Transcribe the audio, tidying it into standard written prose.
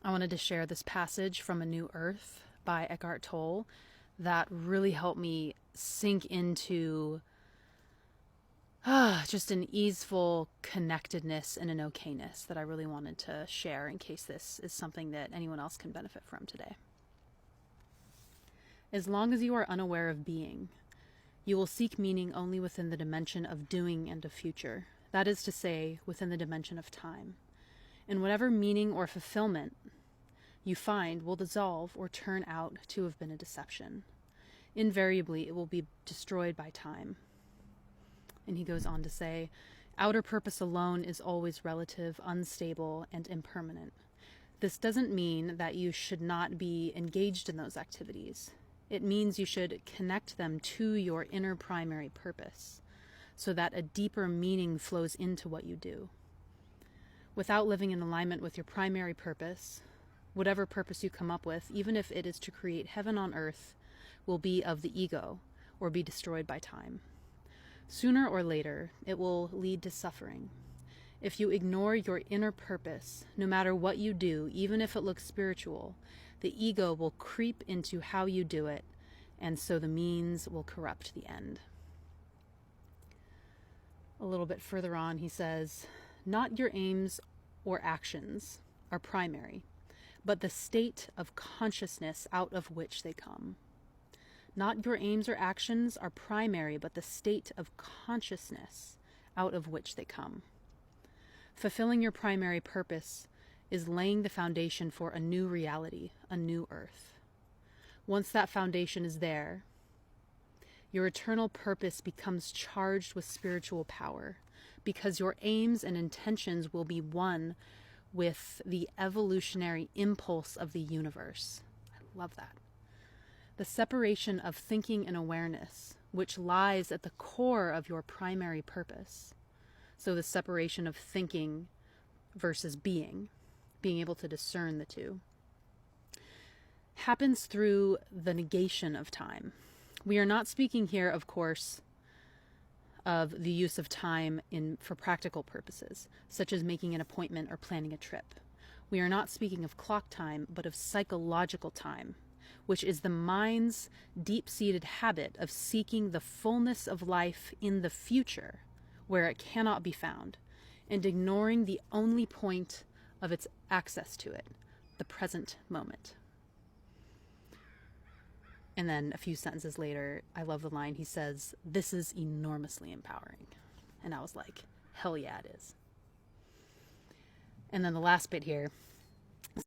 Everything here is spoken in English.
I wanted to share this passage from A New Earth by Eckhart Tolle that really helped me sink into just an easeful connectedness and an okayness that I really wanted to share in case this is something that anyone else can benefit from today. As long as you are unaware of being, you will seek meaning only within the dimension of doing and of future. That is to say, within the dimension of time. And whatever meaning or fulfillment you find will dissolve or turn out to have been a deception. Invariably, it will be destroyed by time. And he goes on to say, outer purpose alone is always relative, unstable, and impermanent. This doesn't mean that you should not be engaged in those activities. It means you should connect them to your inner primary purpose, so that a deeper meaning flows into what you do. Without living in alignment with your primary purpose, whatever purpose you come up with, even if it is to create heaven on earth, will be of the ego or be destroyed by time. Sooner or later, it will lead to suffering. If you ignore your inner purpose, no matter what you do, even if it looks spiritual, the ego will creep into how you do it, and so the means will corrupt the end. A little bit further on, he says, not your aims or actions are primary, but the state of consciousness out of which they come. Not your aims or actions are primary, but the state of consciousness out of which they come. Fulfilling your primary purpose is laying the foundation for a new reality, a new earth. Once that foundation is there, your eternal purpose becomes charged with spiritual power, because your aims and intentions will be one with the evolutionary impulse of the universe. I love that. The separation of thinking and awareness, which lies at the core of your primary purpose. So the separation of thinking versus being able to discern the two, happens through the negation of time. We are not speaking here, of course, of the use of time for practical purposes, such as making an appointment or planning a trip. We are not speaking of clock time, but of psychological time, which is the mind's deep-seated habit of seeking the fullness of life in the future, where it cannot be found, and ignoring the only point of its access to it, the present moment. And then a few sentences later, I love the line, he says, this is enormously empowering. And I was like, hell yeah, it is. And then the last bit here,